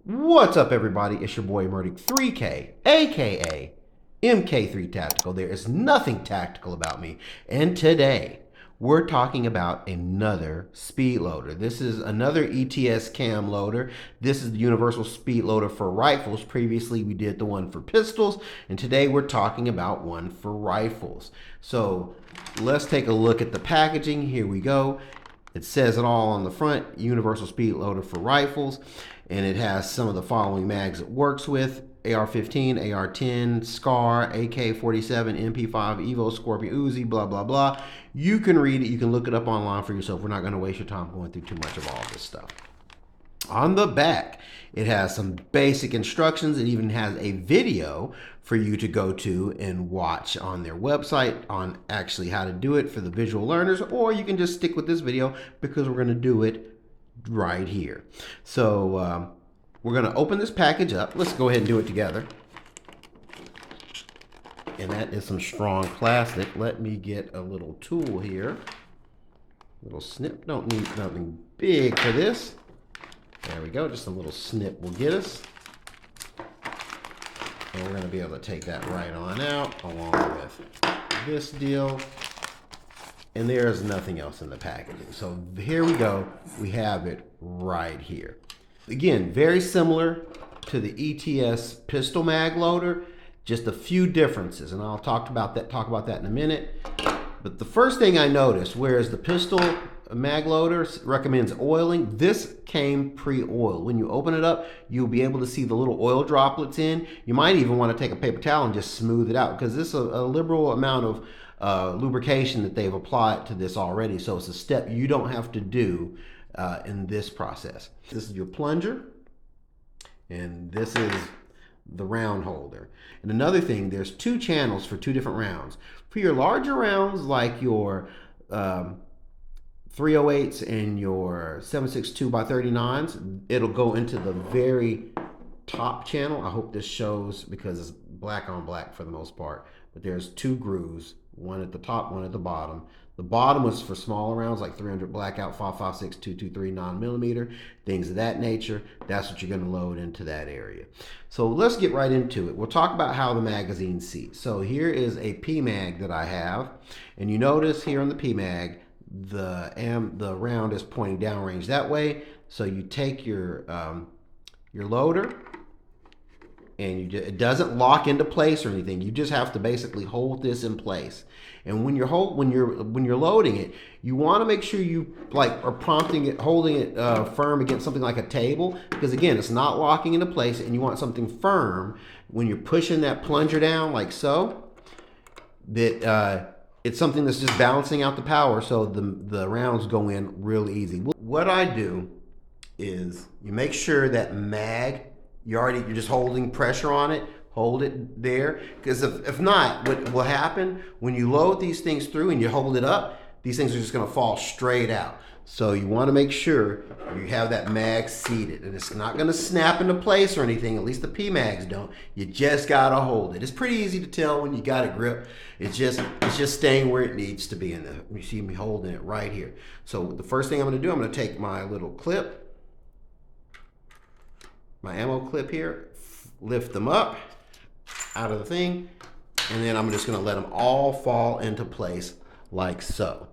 What's up, everybody? It's your boy Murdic 3K, aka MK3 Tactical. There is nothing tactical about me, and today we're talking about another speed loader. This is another ETS CAM loader. This is the Universal Speedloader for rifles. Previously, we did the one for pistols, and today we're talking about one for rifles. So let's take a look at the packaging. Here we go. It says it all on the front, Universal Speedloader for rifles, and it has some of the following mags it works with: AR-15, AR-10, SCAR, AK-47, MP5, Evo, Scorpion, Uzi, blah, blah, blah. You can read it. You can look it up online for yourself. We're not going to waste your time going through too much of all this stuff. On the back, it has some basic instructions. It even has a video for you to go to and watch on their website on actually how to do it for the visual learners, or you can just stick with this video because we're going to do it right here. So we're going to open this package up. Let's go ahead and do it together. And that is some strong plastic. Let me get a little tool here. Little snip. Don't need nothing big for this. There we go, just a little snip will get us. And we're going to be able to take that right on out along with this deal. And there's nothing else in the packaging. So here we go. We have it right here. Again, very similar to the ETS pistol mag loader, just a few differences. And I'll talk about that in a minute. But the first thing I noticed, whereas the pistol mag loader recommends oiling, this came pre-oiled. When you open it up, you'll be able to see the little oil droplets in. You might even want to take a paper towel and just smooth it out, because this is a liberal amount of lubrication that they've applied to this already. So it's a step you don't have to do in this process. This is your plunger, and this is the round holder. And another thing, there's two channels for two different rounds. For your larger rounds, like your 308s and your 7.62x39s, it'll go into the very top channel. I hope this shows because it's black on black for the most part. But there's two grooves, one at the top, one at the bottom. The bottom was for smaller rounds like 300 blackout, 5.56, 223 9mm, things of that nature. That's what you're going to load into that area. So let's get right into it. We'll talk about how the magazine seats. So here is a PMag that I have, and you notice here on the PMag, the round is pointing downrange that way. So you take your loader, and it doesn't lock into place or anything. You just have to basically hold this in place. And when you're loading it, you want to make sure you are prompting it, holding it firm against something like a table, because again, it's not locking into place, and you want something firm when you're pushing that plunger down like so, that it's something that's just balancing out the power, so the rounds go in real easy. What I do is you make sure that mag, you're just holding pressure on it. Hold it there, because if not, what will happen when you load these things through and you hold it up, these things are just going to fall straight out. So you want to make sure you have that mag seated, and it's not going to snap into place or anything. At least the PMags don't. You just got to hold it. It's pretty easy to tell when you got a grip. It's just staying where it needs to be. You see me holding it right here. So the first thing I'm going to do, I'm going to take my little clip, my ammo clip here, lift them up out of the thing, and then I'm just going to let them all fall into place like so.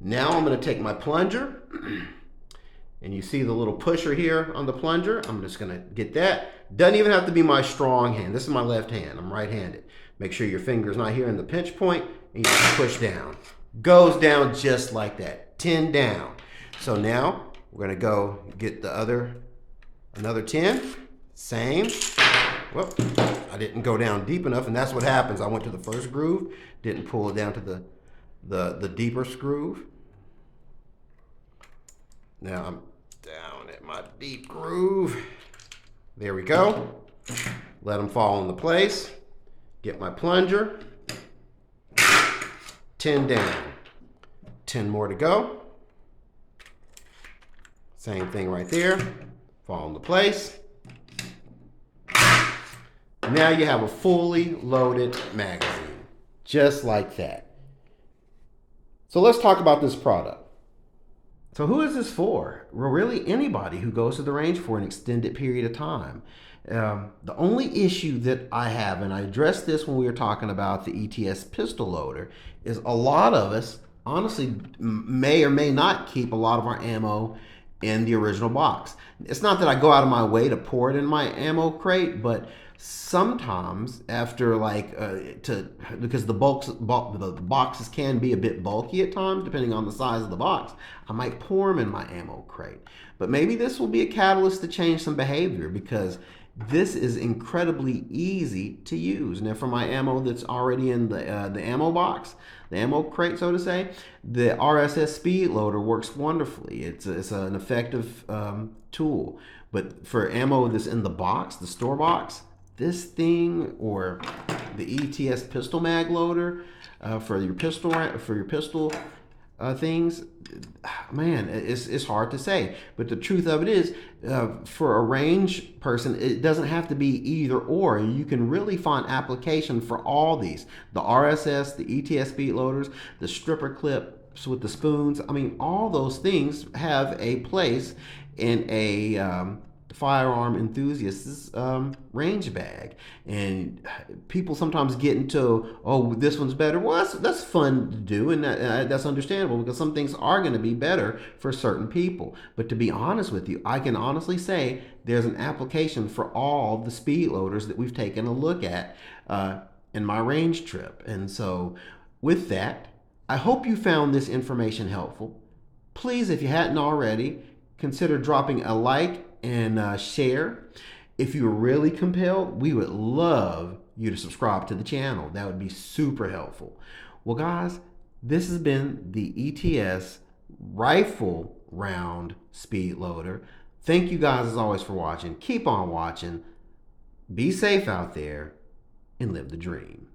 Now I'm going to take my plunger, and you see the little pusher here on the plunger. I'm just going to get that. Doesn't even have to be my strong hand. This is my left hand. I'm right-handed. Make sure your finger's not here in the pinch point, and you just push down. Goes down just like that. 10 down. So now we're going to go get another 10. Same. Whoop. I didn't go down deep enough, and that's what happens. I went to the first groove, didn't pull it down to the deeper groove. Now I'm down at my deep groove. There we go. Let them fall into place. Get my plunger. 10 down. 10 more to go. Same thing right there. Fall into place. Now you have a fully loaded magazine, just like that. So let's talk about this product. So who is this for? Well, really anybody who goes to the range for an extended period of time. The only issue that I have, and I addressed this when we were talking about the ETS pistol loader, is a lot of us honestly may or may not keep a lot of our ammo in the original box. It's not that I go out of my way to pour it in my ammo crate, but sometimes after to because the boxes can be a bit bulky at times depending on the size of the box, I might pour them in my ammo crate. But maybe this will be a catalyst to change some behavior, because this is incredibly easy to use. Now, for my ammo that's already in the ammo box, the ammo crate, so to say, the RSS Speedloader works wonderfully. It's an effective tool. But for ammo that's in the box, the store box, this thing, or the ETS pistol mag loader for your pistol things, man, it's hard to say. But the truth of it is, for a range person, it doesn't have to be either or. You can really find application for all these: the RSS, the ETS Speedloaders, the stripper clips with the spoons. I mean, all those things have a place in a firearm enthusiast's range bag. And people sometimes get into, oh, this one's better. Well, that's fun to do, and that's understandable, because some things are going to be better for certain people. But to be honest with you, I can honestly say there's an application for all the speed loaders that we've taken a look at in my range trip. And so with that, I hope you found this information helpful. Please, if you hadn't already, consider dropping a like and share. If you're really compelled, we would love you to subscribe to the channel. That would be super helpful. Well, guys, this has been the ETS Rifle Round Speed Loader. Thank you guys as always for watching. Keep on watching. Be safe out there and live the dream.